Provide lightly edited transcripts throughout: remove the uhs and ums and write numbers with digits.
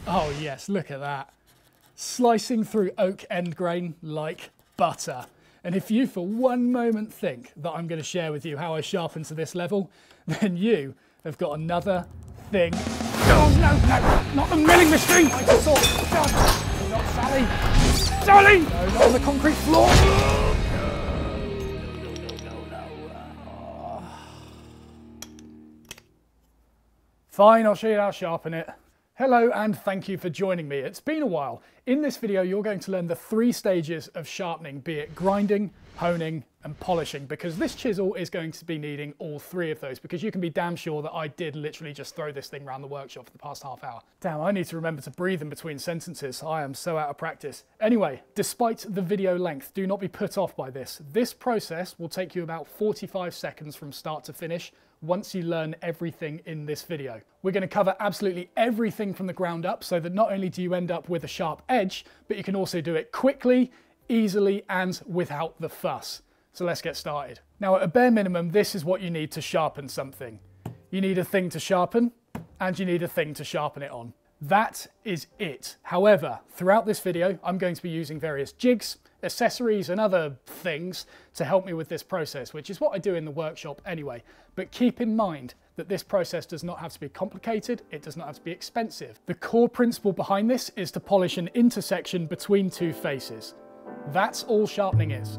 Oh yes, look at that. Slicing through oak end grain like butter. And if you for one moment think that I'm going to share with you how I sharpen to this level, then you have got another thing. Oh no, not the milling machine! Not Sally! Sally! No, not on the concrete floor! Fine, I'll show you how to sharpen it. Hello and thank you for joining me. It's been a while. In this video, you're going to learn the 3 stages of sharpening, be it grinding, honing, and polishing, because this chisel is going to be needing all 3 of those, because you can be damn sure that I did literally just throw this thing around the workshop for the past half hour. Damn, I need to remember to breathe in between sentences. I am so out of practice. Anyway, despite the video length, do not be put off by this. This process will take you about 45 seconds from start to finish, once you learn everything in this video. We're going to cover absolutely everything from the ground up, so that not only do you end up with a sharp edge, but you can also do it quickly, easily, and without the fuss. So let's get started. Now, at a bare minimum, this is what you need to sharpen something. You need a thing to sharpen, and you need a thing to sharpen it on. That is it. However, throughout this video, I'm going to be using various jigs, accessories and other things to help me with this process, which is what I do in the workshop anyway. But keep in mind that this process does not have to be complicated, it does not have to be expensive. The core principle behind this is to polish an intersection between 2 faces. That's all sharpening is.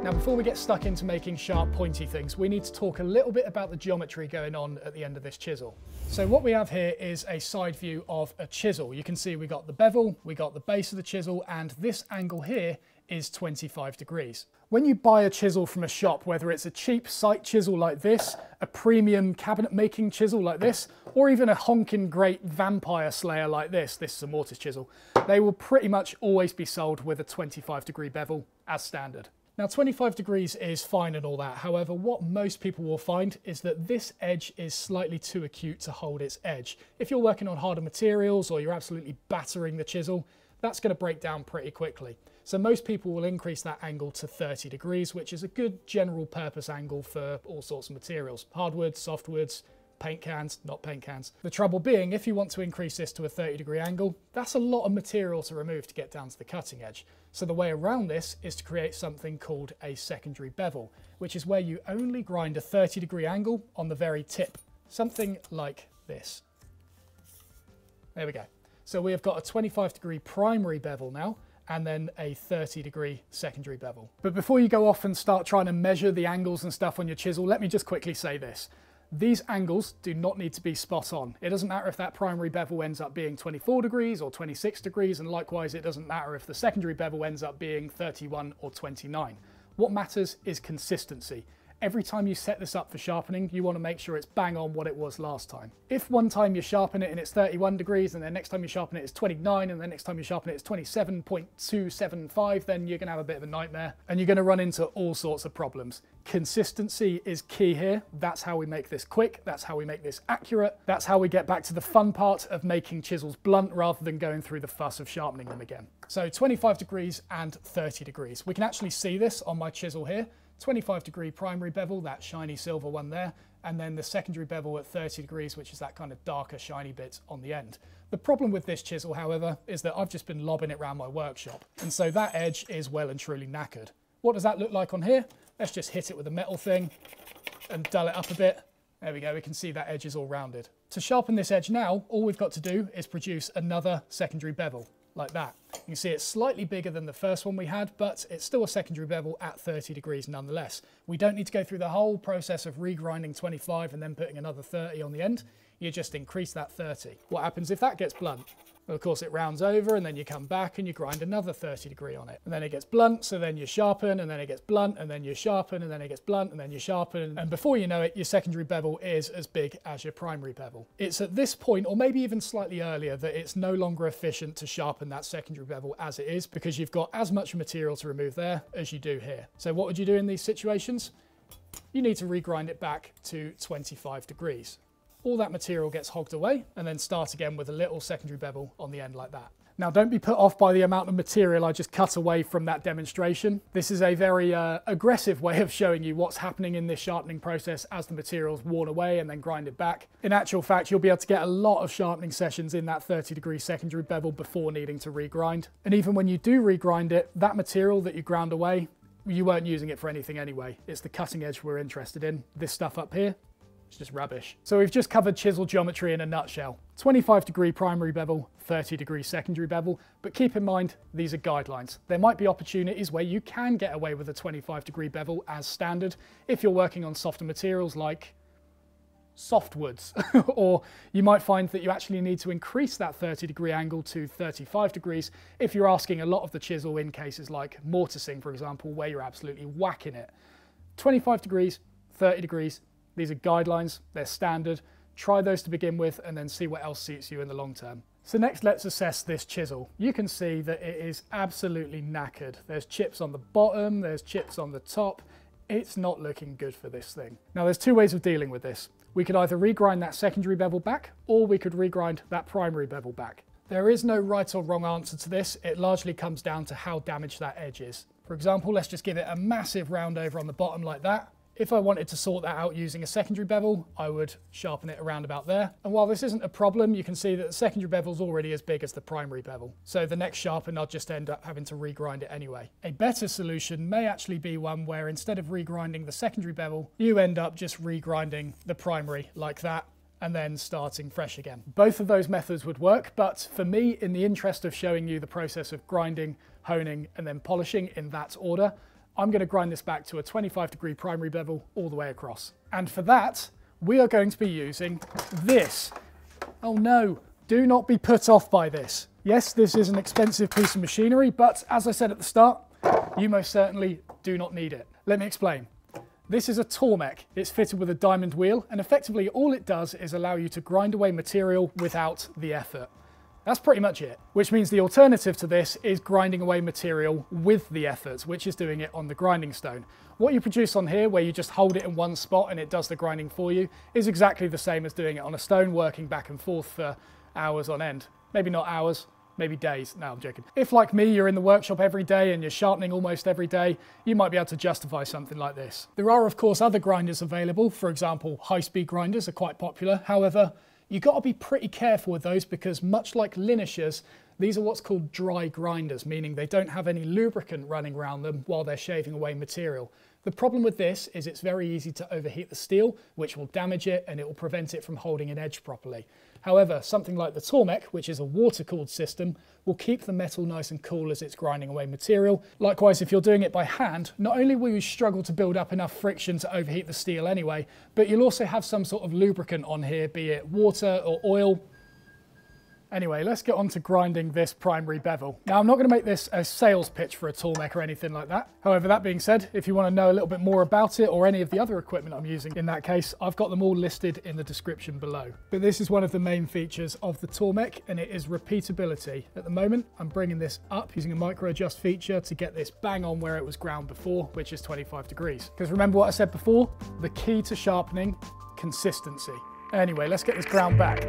Now, before we get stuck into making sharp, pointy things, we need to talk a little bit about the geometry going on at the end of this chisel. So what we have here is a side view of a chisel. You can see we got the bevel, we got the base of the chisel, and this angle here is 25 degrees. When you buy a chisel from a shop, whether it's a cheap site chisel like this, a premium cabinet making chisel like this, or even a honking great vampire slayer like this is a mortise chisel, they will pretty much always be sold with a 25-degree bevel as standard. Now, 25 degrees is fine and all that. However, what most people will find is that this edge is slightly too acute to hold its edge. If you're working on harder materials or you're absolutely battering the chisel, that's going to break down pretty quickly. So most people will increase that angle to 30 degrees, which is a good general purpose angle for all sorts of materials. Hardwoods, softwoods, paint cans, not paint cans. The trouble being, if you want to increase this to a 30-degree angle, that's a lot of material to remove to get down to the cutting edge. So the way around this is to create something called a secondary bevel, which is where you only grind a 30-degree angle on the very tip. Something like this. There we go. So we have got a 25-degree primary bevel now, and then a 30-degree secondary bevel. But before you go off and start trying to measure the angles and stuff on your chisel, let me just quickly say this. These angles do not need to be spot on. It doesn't matter if that primary bevel ends up being 24 degrees or 26 degrees, and likewise it doesn't matter if the secondary bevel ends up being 31 or 29. What matters is consistency. Every time you set this up for sharpening, you want to make sure it's bang on what it was last time. If one time you sharpen it and it's 31 degrees, and then next time you sharpen it it's 29, and then next time you sharpen it it's 27.275, then you're going to have a bit of a nightmare, and you're going to run into all sorts of problems. Consistency is key here. That's how we make this quick, that's how we make this accurate, that's how we get back to the fun part of making chisels blunt rather than going through the fuss of sharpening them again. So 25 degrees and 30 degrees. We can actually see this on my chisel here. 25-degree primary bevel, that shiny silver one there, and then the secondary bevel at 30 degrees, which is that kind of darker shiny bit on the end. The problem with this chisel, however, is that I've just been lobbing it around my workshop, and so that edge is well and truly knackered. What does that look like on here? Let's just hit it with a metal thing and dull it up a bit. There we go, we can see that edge is all rounded. To sharpen this edge now, all we've got to do is produce another secondary bevel, like that. You can see it's slightly bigger than the first one we had, but it's still a secondary bevel at 30 degrees nonetheless. We don't need to go through the whole process of regrinding 25 and then putting another 30 on the end. You just increase that 30. What happens if that gets blunt? Well, of course, it rounds over, and then you come back and you grind another 30 degree on it. And then it gets blunt, so then you sharpen, and then it gets blunt, and then you sharpen, and then it gets blunt, and then you sharpen. And before you know it, your secondary bevel is as big as your primary bevel. It's at this point, or maybe even slightly earlier, that it's no longer efficient to sharpen that secondary bevel as it is, because you've got as much material to remove there as you do here. So what would you do in these situations? You need to regrind it back to 25 degrees. All that material gets hogged away, and then start again with a little secondary bevel on the end like that. Now don't be put off by the amount of material I just cut away from that demonstration. This is a very aggressive way of showing you what's happening in this sharpening process as the material's worn away and then grind it back. In actual fact, you'll be able to get a lot of sharpening sessions in that 30-degree secondary bevel before needing to regrind. And even when you do regrind it, that material that you ground away, you weren't using it for anything anyway. It's the cutting edge we're interested in. This stuff up here, it's just rubbish. So we've just covered chisel geometry in a nutshell. 25-degree primary bevel, 30-degree secondary bevel, but keep in mind, these are guidelines. There might be opportunities where you can get away with a 25-degree bevel as standard if you're working on softer materials like softwoods, or you might find that you actually need to increase that 30-degree angle to 35 degrees if you're asking a lot of the chisel in cases like mortising, for example, where you're absolutely whacking it. 25 degrees, 30 degrees, these are guidelines, they're standard. Try those to begin with and then see what else suits you in the long term. So next, let's assess this chisel. You can see that it is absolutely knackered. There's chips on the bottom, there's chips on the top. It's not looking good for this thing. Now there's two ways of dealing with this. We could either regrind that secondary bevel back, or we could regrind that primary bevel back. There is no right or wrong answer to this. It largely comes down to how damaged that edge is. For example, let's just give it a massive round over on the bottom like that. If I wanted to sort that out using a secondary bevel, I would sharpen it around about there. And while this isn't a problem, you can see that the secondary bevel is already as big as the primary bevel. So the next sharpen, I'll just end up having to regrind it anyway. A better solution may actually be one where instead of regrinding the secondary bevel, you end up just regrinding the primary like that, and then starting fresh again. Both of those methods would work, but for me, in the interest of showing you the process of grinding, honing, and then polishing in that order, I'm going to grind this back to a 25-degree primary bevel all the way across. And for that, we are going to be using this. Oh no, do not be put off by this. Yes, this is an expensive piece of machinery, but as I said at the start, you most certainly do not need it. Let me explain. This is a Tormek. It's fitted with a diamond wheel, and effectively all it does is allow you to grind away material without the effort. That's pretty much it, which means the alternative to this is grinding away material with the effort, which is doing it on the grinding stone. What you produce on here, where you just hold it in one spot and it does the grinding for you, is exactly the same as doing it on a stone, working back and forth for hours on end. Maybe not hours, maybe days. No, I'm joking. If, like me, you're in the workshop every day and you're sharpening almost every day, you might be able to justify something like this. There are, of course, other grinders available. For example, high-speed grinders are quite popular. However, you've got to be pretty careful with those because much like Linishers, these are what's called dry grinders, meaning they don't have any lubricant running around them while they're shaving away material. The problem with this is it's very easy to overheat the steel, which will damage it and it will prevent it from holding an edge properly. However, something like the Tormek, which is a water-cooled system, will keep the metal nice and cool as it's grinding away material. Likewise, if you're doing it by hand, not only will you struggle to build up enough friction to overheat the steel anyway, but you'll also have some sort of lubricant on here, be it water or oil. Anyway, let's get on to grinding this primary bevel. Now, I'm not going to make this a sales pitch for a Tormek or anything like that. However, that being said, if you want to know a little bit more about it or any of the other equipment I'm using in that case, I've got them all listed in the description below. But this is one of the main features of the Tormek, and it is repeatability. At the moment, I'm bringing this up using a micro adjust feature to get this bang on where it was ground before, which is 25 degrees. Because remember what I said before? The key to sharpening, consistency. Anyway, let's get this ground back.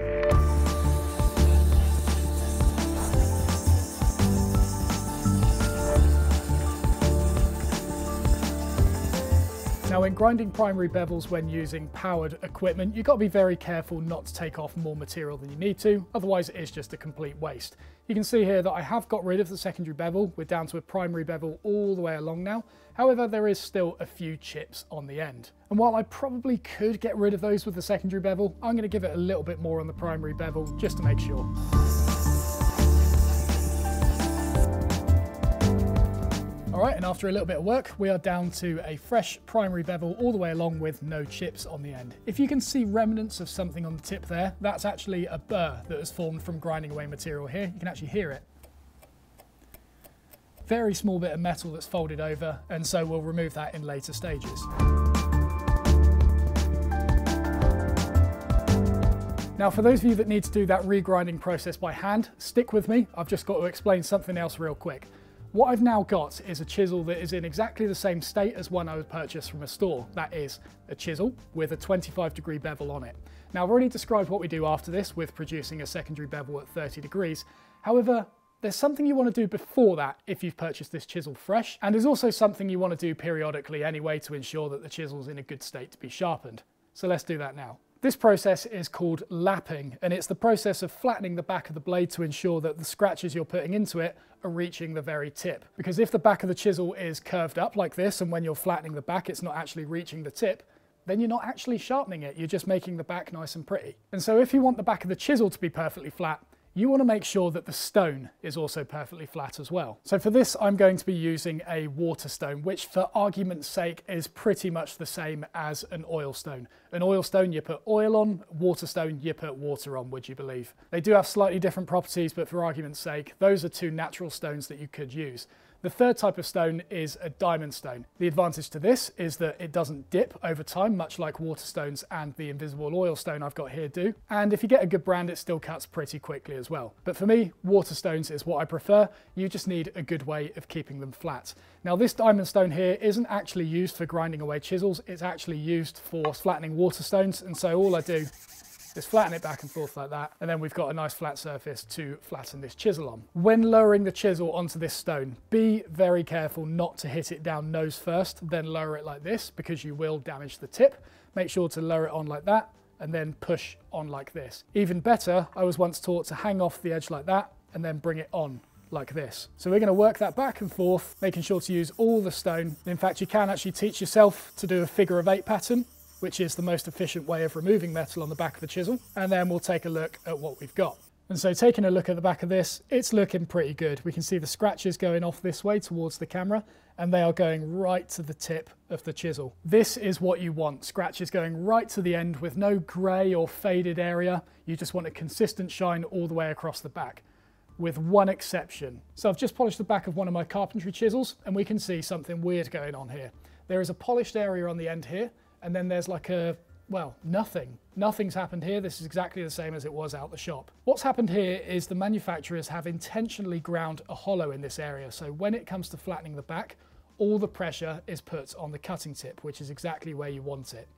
Now, in grinding primary bevels when using powered equipment, you've got to be very careful not to take off more material than you need to, otherwise it is just a complete waste. You can see here that I have got rid of the secondary bevel. We're down to a primary bevel all the way along now. However, there is still a few chips on the end. And while I probably could get rid of those with the secondary bevel, I'm going to give it a little bit more on the primary bevel just to make sure. All right, and after a little bit of work, we are down to a fresh primary bevel all the way along with no chips on the end. If you can see remnants of something on the tip there, that's actually a burr that has formed from grinding away material here. You can actually hear it. Very small bit of metal that's folded over, and so we'll remove that in later stages. Now, for those of you that need to do that regrinding process by hand, stick with me. I've just got to explain something else real quick. What I've now got is a chisel that is in exactly the same state as one I would purchase from a store. That is a chisel with a 25-degree bevel on it. Now, I've already described what we do after this with producing a secondary bevel at 30 degrees. However, There's something you want to do before that if you've purchased this chisel fresh, and there's also something you want to do periodically anyway to ensure that the chisel's in a good state to be sharpened. So let's do that now. This process is called lapping, and it's the process of flattening the back of the blade to ensure that the scratches you're putting into it are reaching the very tip. Because if the back of the chisel is curved up like this, and when you're flattening the back it's not actually reaching the tip, then you're not actually sharpening it, you're just making the back nice and pretty. And so if you want the back of the chisel to be perfectly flat, you want to make sure that the stone is also perfectly flat as well. So for this, I'm going to be using a Waterstone, which for argument's sake is pretty much the same as an Oilstone. An Oilstone you put oil on, Waterstone you put water on, would you believe? They do have slightly different properties, but for argument's sake, those are two natural stones that you could use. The third type of stone is a diamond stone. The advantage to this is that it doesn't dip over time, much like Waterstones and the invisible oil stone I've got here do. And if you get a good brand, it still cuts pretty quickly as well. But for me, Waterstones is what I prefer. You just need a good way of keeping them flat. Now this diamond stone here isn't actually used for grinding away chisels, it's actually used for flattening Waterstones, and so all I do is flatten it back and forth like that, and then we've got a nice flat surface to flatten this chisel on. When lowering the chisel onto this stone, be very careful not to hit it down nose first, then lower it like this, because you will damage the tip. Make sure to lower it on like that, and then push on like this. Even better, I was once taught to hang off the edge like that, and then bring it on like this. So we're going to work that back and forth, making sure to use all the stone. In fact, you can actually teach yourself to do a figure of 8 pattern, which is the most efficient way of removing metal on the back of the chisel. And then we'll take a look at what we've got. And so taking a look at the back of this, it's looking pretty good. We can see the scratches going off this way towards the camera, and they are going right to the tip of the chisel. This is what you want, scratches going right to the end with no grey or faded area. You just want a consistent shine all the way across the back, with one exception. So I've just polished the back of one of my carpentry chisels, and we can see something weird going on here. There is a polished area on the end here, and then there's like a, well, nothing. Nothing's happened here. This is exactly the same as it was out the shop. What's happened here is the manufacturers have intentionally ground a hollow in this area. So when it comes to flattening the back, all the pressure is put on the cutting tip, which is exactly where you want it.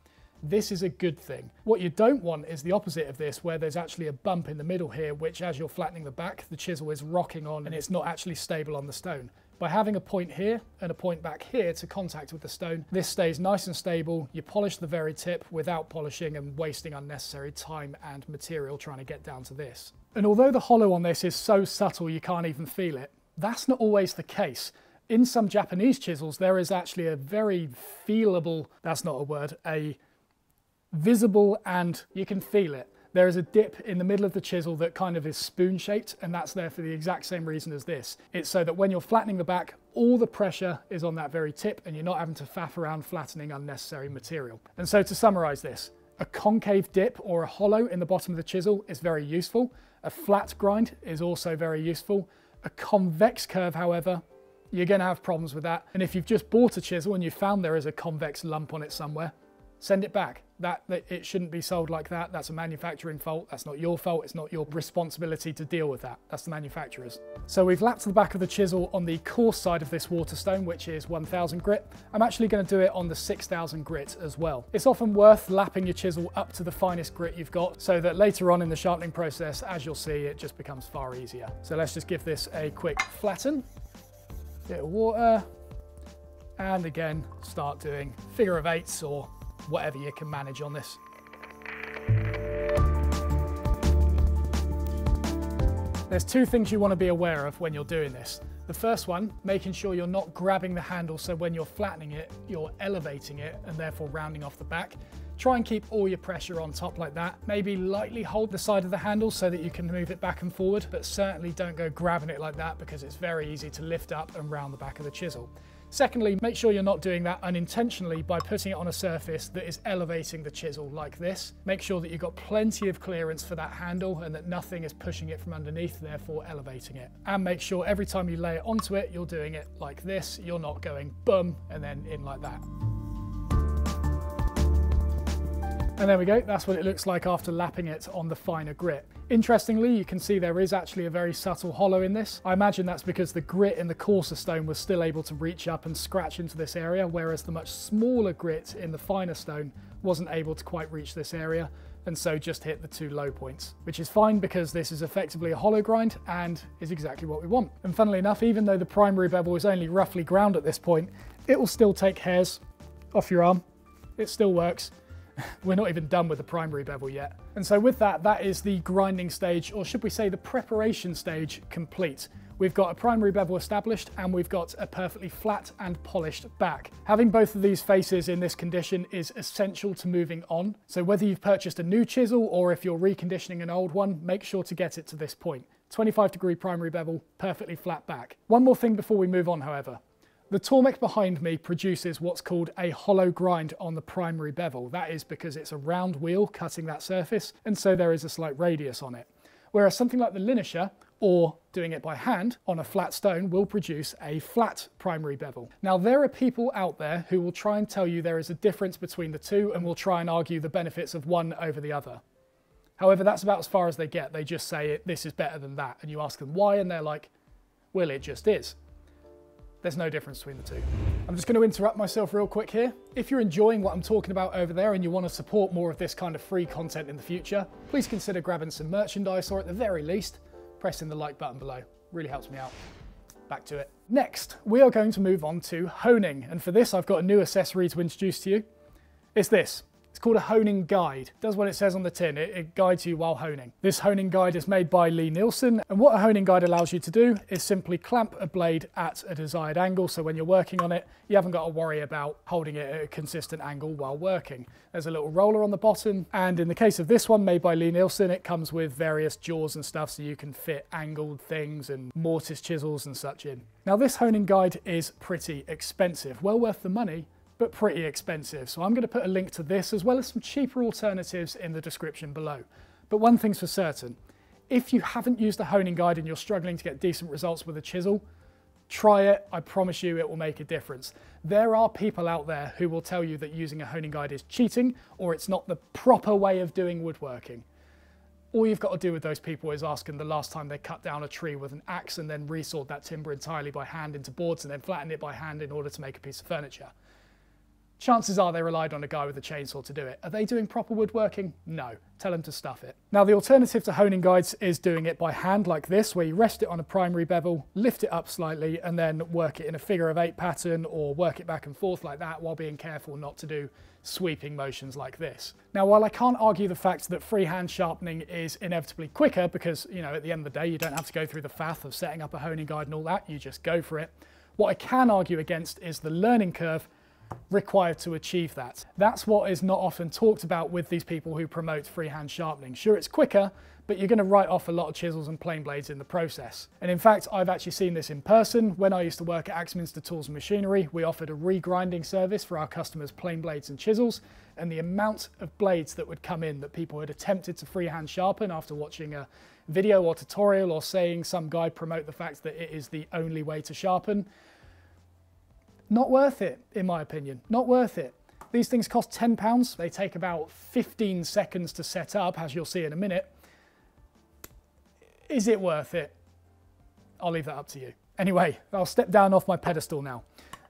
This is a good thing. What you don't want is the opposite of this, where there's actually a bump in the middle here, which as you're flattening the back, the chisel is rocking on and it's not actually stable on the stone. By having a point here and a point back here to contact with the stone, this stays nice and stable. You polish the very tip without polishing and wasting unnecessary time and material trying to get down to this. And although the hollow on this is so subtle you can't even feel it, that's not always the case. In some Japanese chisels, there is actually a very feelable, that's not a word, a visible, and you can feel it. There is a dip in the middle of the chisel that kind of is spoon-shaped, and that's there for the exact same reason as this. It's so that when you're flattening the back, all the pressure is on that very tip, and you're not having to faff around flattening unnecessary material. And so to summarize this, a concave dip or a hollow in the bottom of the chisel is very useful. A flat grind is also very useful. A convex curve, however, you're going to have problems with that. And if you've just bought a chisel and you found there is a convex lump on it somewhere, send it back. It shouldn't be sold like that. That's a manufacturing fault. That's not your fault. It's not your responsibility to deal with that. That's the manufacturer's. So we've lapped the back of the chisel on the coarse side of this Waterstone, which is 1000 grit. I'm actually going to do it on the 6000 grit as well. It's often worth lapping your chisel up to the finest grit you've got, so that later on in the sharpening process, as you'll see, it just becomes far easier. So let's just give this a quick flatten. Bit of water. And again, start doing figure of 8s or whatever you can manage on this. There's two things you want to be aware of when you're doing this. The first one, making sure you're not grabbing the handle, so when you're flattening it, you're elevating it and therefore rounding off the back. Try and keep all your pressure on top like that. Maybe lightly hold the side of the handle so that you can move it back and forward, but certainly don't go grabbing it like that, because it's very easy to lift up and round the back of the chisel. Secondly, make sure you're not doing that unintentionally by putting it on a surface that is elevating the chisel like this. Make sure that you've got plenty of clearance for that handle and that nothing is pushing it from underneath, therefore elevating it. And make sure every time you lay it onto it, you're doing it like this. You're not going boom and then in like that. And there we go, that's what it looks like after lapping it on the finer grit. Interestingly, you can see there is actually a very subtle hollow in this. I imagine that's because the grit in the coarser stone was still able to reach up and scratch into this area, whereas the much smaller grit in the finer stone wasn't able to quite reach this area. and so just hit the 2 low points, which is fine because this is effectively a hollow grind and is exactly what we want. And funnily enough, even though the primary bevel is only roughly ground at this point, it will still take hairs off your arm. It still works. We're not even done with the primary bevel yet. And so with that, that is the grinding stage, or should we say the preparation stage, complete. We've got a primary bevel established and we've got a perfectly flat and polished back. Having both of these faces in this condition is essential to moving on. So whether you've purchased a new chisel or if you're reconditioning an old one, make sure to get it to this point. 25-degree primary bevel, perfectly flat back. One more thing before we move on, however. The Tormek behind me produces what's called a hollow grind on the primary bevel. That is because it's a round wheel cutting that surface, and so there is a slight radius on it. Whereas something like the Linisher, or doing it by hand on a flat stone, will produce a flat primary bevel. Now, there are people out there who will try and tell you there is a difference between the two and will try and argue the benefits of one over the other. However, that's about as far as they get. They just say this is better than that, and you ask them why, and they're like, well, it just is. There's no difference between the two. I'm just going to interrupt myself real quick here. If you're enjoying what I'm talking about over there and you want to support more of this kind of free content in the future, please consider grabbing some merchandise, or at the very least, pressing the like button below. Really helps me out. Back to it. Next, we are going to move on to honing. And for this, I've got a new accessory to introduce to you. It's this. It's called a honing guide. It does what it says on the tin. It guides you while honing. This honing guide is made by Lie-Nielsen, and what a honing guide allows you to do is simply clamp a blade at a desired angle, so when you're working on it, you haven't got to worry about holding it at a consistent angle while working. There's a little roller on the bottom, and in the case of this one made by Lie-Nielsen, it comes with various jaws and stuff so you can fit angled things and mortise chisels and such in. Now, this honing guide is pretty expensive, well worth the money, but pretty expensive. So I'm going to put a link to this as well as some cheaper alternatives in the description below. But one thing's for certain, if you haven't used a honing guide and you're struggling to get decent results with a chisel, try it. I promise you it will make a difference. There are people out there who will tell you that using a honing guide is cheating or it's not the proper way of doing woodworking. All you've got to do with those people is ask them the last time they cut down a tree with an axe and then resawed that timber entirely by hand into boards and then flattened it by hand in order to make a piece of furniture. Chances are they relied on a guy with a chainsaw to do it. Are they doing proper woodworking? No. Tell them to stuff it. Now, the alternative to honing guides is doing it by hand like this, where you rest it on a primary bevel, lift it up slightly, and then work it in a figure-of-8 pattern or work it back and forth like that while being careful not to do sweeping motions like this. Now, while I can't argue the fact that freehand sharpening is inevitably quicker because, you know, at the end of the day, you don't have to go through the faff of setting up a honing guide and all that, you just go for it. What I can argue against is the learning curve required to achieve that. That's what is not often talked about with these people who promote freehand sharpening. Sure, it's quicker, but you're going to write off a lot of chisels and plane blades in the process. And in fact, I've actually seen this in person. When I used to work at Axminster Tools and Machinery, we offered a regrinding service for our customers' plane blades and chisels, and the amount of blades that would come in that people had attempted to freehand sharpen after watching a video or tutorial or saying some guy promote the fact that it is the only way to sharpen. Not worth it, in my opinion. Not worth it. These things cost £10. They take about 15 seconds to set up, as you'll see in a minute. Is it worth it? I'll leave that up to you. Anyway, I'll step down off my pedestal now.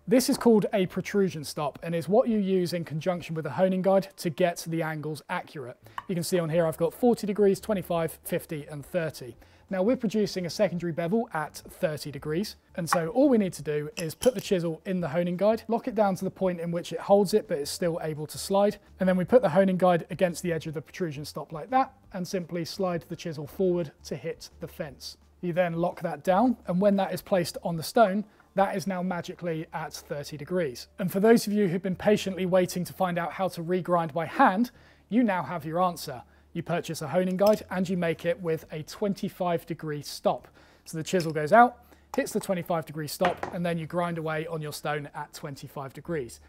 This is called a protrusion stop and is what you use in conjunction with a honing guide to get the angles accurate. You can see on here I've got 40 degrees, 25, 50 and 30. Now we're producing a secondary bevel at 30 degrees, and so all we need to do is put the chisel in the honing guide, lock it down to the point in which it holds it but is still able to slide, and then we put the honing guide against the edge of the protrusion stop like that and simply slide the chisel forward to hit the fence. You then lock that down, and when that is placed on the stone, that is now magically at 30 degrees. And for those of you who've been patiently waiting to find out how to regrind by hand, you now have your answer. You purchase a honing guide and you make it with a 25-degree stop. So the chisel goes out, hits the 25-degree stop, and then you grind away on your stone at 25 degrees.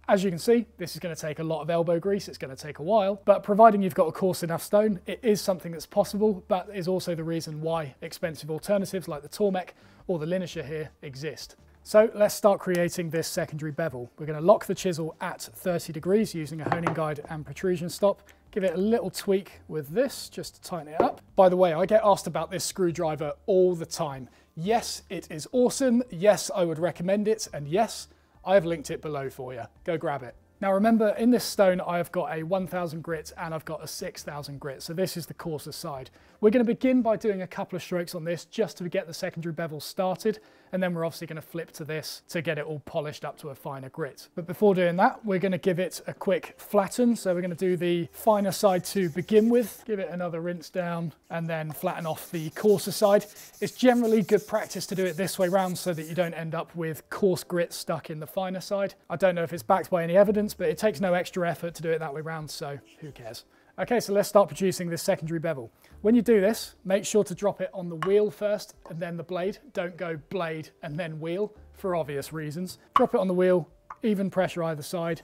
As you can see, this is going to take a lot of elbow grease, it's going to take a while, but providing you've got a coarse enough stone, it is something that's possible, but is also the reason why expensive alternatives like the Tormek or the Linisher here exist. So let's start creating this secondary bevel. We're going to lock the chisel at 30 degrees using a honing guide and protrusion stop. Give it a little tweak with this just to tighten it up. By the way, I get asked about this screwdriver all the time. Yes, it is awesome. Yes, I would recommend it. And yes, I have linked it below for you. Go grab it. Now remember, in this stone I've got a 1000 grit and I've got a 6000 grit, so this is the coarser side. We're going to begin by doing a couple of strokes on this just to get the secondary bevel started, and then we're obviously going to flip to this to get it all polished up to a finer grit. But before doing that, we're going to give it a quick flatten, so we're going to do the finer side to begin with, give it another rinse down, and then flatten off the coarser side. It's generally good practice to do it this way round so that you don't end up with coarse grit stuck in the finer side. I don't know if it's backed by any evidence, but it takes no extra effort to do it that way round, so who cares? Okay, so let's start producing this secondary bevel. When you do this, make sure to drop it on the wheel first and then the blade. Don't go blade and then wheel for obvious reasons. Drop it on the wheel, even pressure either side,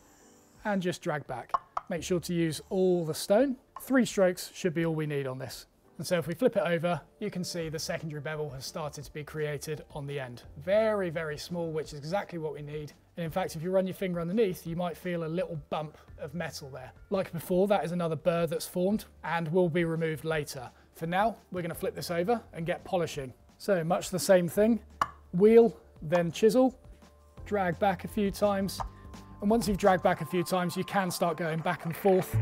and just drag back. Make sure to use all the stone. 3 strokes should be all we need on this. And so if we flip it over, you can see the secondary bevel has started to be created on the end. Very, very small, which is exactly what we need. And in fact, if you run your finger underneath, you might feel a little bump of metal there. Like before, that is another burr that's formed and will be removed later. For now, we're going to flip this over and get polishing. So much the same thing, wheel, then chisel, drag back a few times. And once you've dragged back a few times, you can start going back and forth.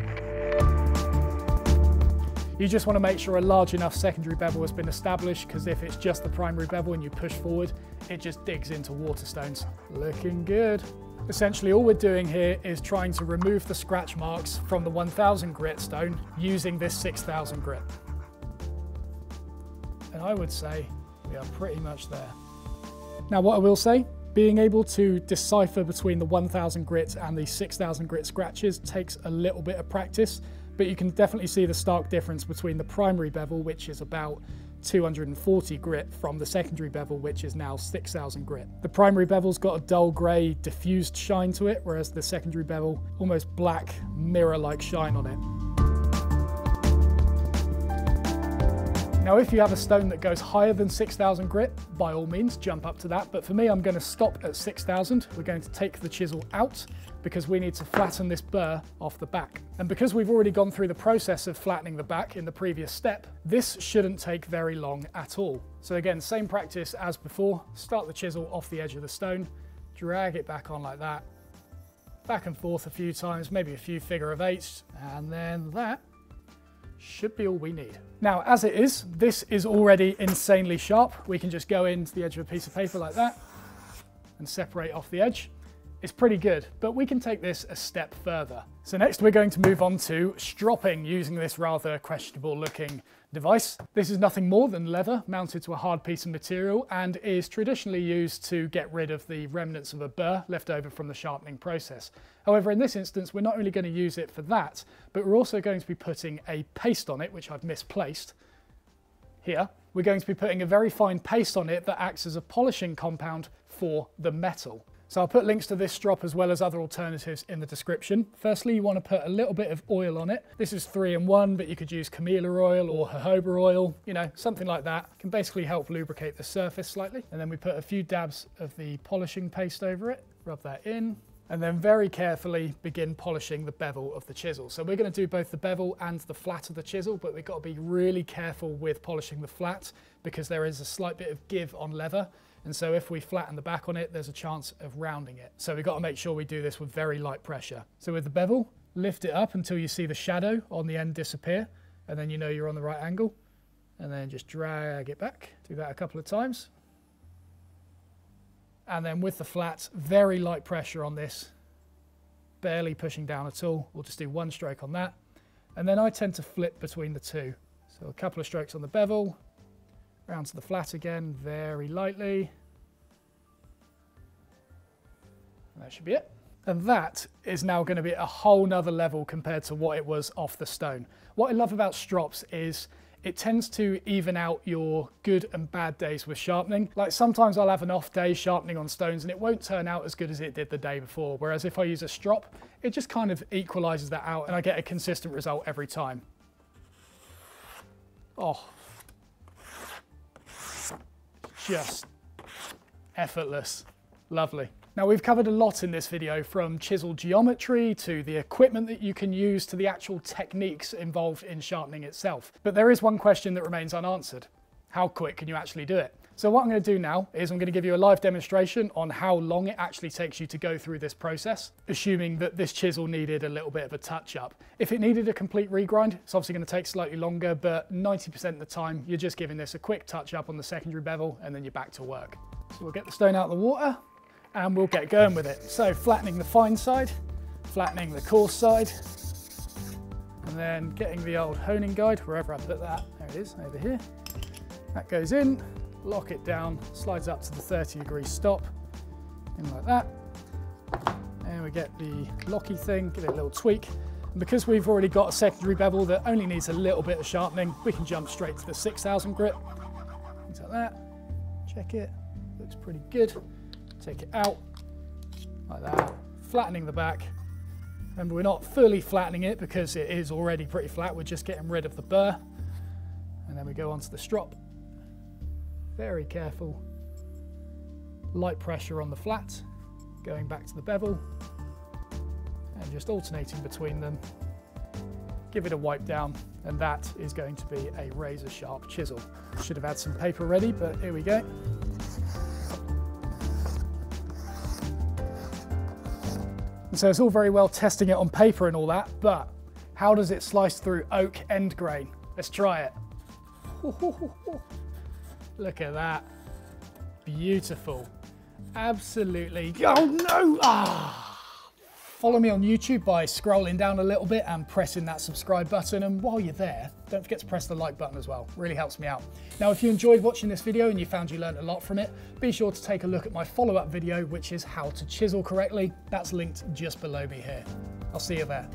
You just want to make sure a large enough secondary bevel has been established, because if it's just the primary bevel and you push forward, it just digs into Waterstones. Looking good. Essentially all we're doing here is trying to remove the scratch marks from the 1000 grit stone using this 6000 grit. And I would say we are pretty much there. Now what I will say, being able to decipher between the 1000 grit and the 6000 grit scratches takes a little bit of practice. But you can definitely see the stark difference between the primary bevel, which is about 240 grit, from the secondary bevel, which is now 6000 grit. The primary bevel's got a dull grey diffused shine to it, whereas the secondary bevel, almost black mirror-like shine on it. Now if you have a stone that goes higher than 6000 grit, by all means jump up to that, but for me I'm going to stop at 6000. We're going to take the chisel out because we need to flatten this burr off the back. And because we've already gone through the process of flattening the back in the previous step, this shouldn't take very long at all. So again, same practice as before, start the chisel off the edge of the stone, drag it back on like that, back and forth a few times, maybe a few figure of eights, and then that should be all we need. Now, as it is, this is already insanely sharp. We can just go into the edge of a piece of paper like that and separate off the edge. It's pretty good, but we can take this a step further. So next we're going to move on to stropping using this rather questionable looking device. This is nothing more than leather mounted to a hard piece of material and is traditionally used to get rid of the remnants of a burr left over from the sharpening process. However, in this instance, we're not only going to use it for that, but we're also going to be putting a paste on it, which I've misplaced here. We're going to be putting a very fine paste on it that acts as a polishing compound for the metal. So I'll put links to this strop as well as other alternatives in the description. Firstly, you want to put a little bit of oil on it. This is 3-in-1, but you could use camellia oil or jojoba oil, you know, something like that. It can basically help lubricate the surface slightly. And then we put a few dabs of the polishing paste over it, rub that in, and then very carefully begin polishing the bevel of the chisel. So we're going to do both the bevel and the flat of the chisel, but we've got to be really careful with polishing the flat because there is a slight bit of give on leather. And so if we flatten the back on it, there's a chance of rounding it. So we've got to make sure we do this with very light pressure. So with the bevel, lift it up until you see the shadow on the end disappear, and then you know you're on the right angle. And then just drag it back. Do that a couple of times. And then with the flat, very light pressure on this, barely pushing down at all. We'll just do one stroke on that. And then I tend to flip between the two. So a couple of strokes on the bevel, round to the flat again, very lightly. And that should be it. And that is now going to be a whole nother level compared to what it was off the stone. What I love about strops is it tends to even out your good and bad days with sharpening. Like sometimes I'll have an off day sharpening on stones and it won't turn out as good as it did the day before. Whereas if I use a strop, it just kind of equalizes that out and I get a consistent result every time. Oh, just effortless. Lovely. Now we've covered a lot in this video, from chisel geometry to the equipment that you can use to the actual techniques involved in sharpening itself. But there is one question that remains unanswered. how quick can you actually do it? So what I'm going to do now is I'm going to give you a live demonstration on how long it actually takes you to go through this process, assuming that this chisel needed a little bit of a touch up. If it needed a complete regrind, it's obviously going to take slightly longer, but 90% of the time you're just giving this a quick touch up on the secondary bevel and then you're back to work. So we'll get the stone out of the water and we'll get going with it. So flattening the fine side, flattening the coarse side, and then getting the old honing guide, wherever I put that, there it is, over here. That goes in, lock it down, slides up to the 30-degree stop, in like that. And we get the locky thing, give it a little tweak. And because we've already got a secondary bevel that only needs a little bit of sharpening, we can jump straight to the 6000 grit. Things like that, check it, looks pretty good. Take it out, like that, flattening the back. Remember, we're not fully flattening it because it is already pretty flat, we're just getting rid of the burr. And then we go onto the strop. Very careful, light pressure on the flat, going back to the bevel, and just alternating between them. Give it a wipe down, and that is going to be a razor sharp chisel. Should have had some paper ready, but here we go. And so it's all very well testing it on paper and all that, but how does it slice through oak end grain? Let's try it. Look at that. Beautiful. Absolutely. Oh no! Follow me on YouTube by scrolling down a little bit and pressing that subscribe button. And while you're there, don't forget to press the like button as well. Really helps me out. Now, if you enjoyed watching this video and you found you learned a lot from it, be sure to take a look at my follow-up video, which is how to chisel correctly. That's linked just below me here. I'll see you there.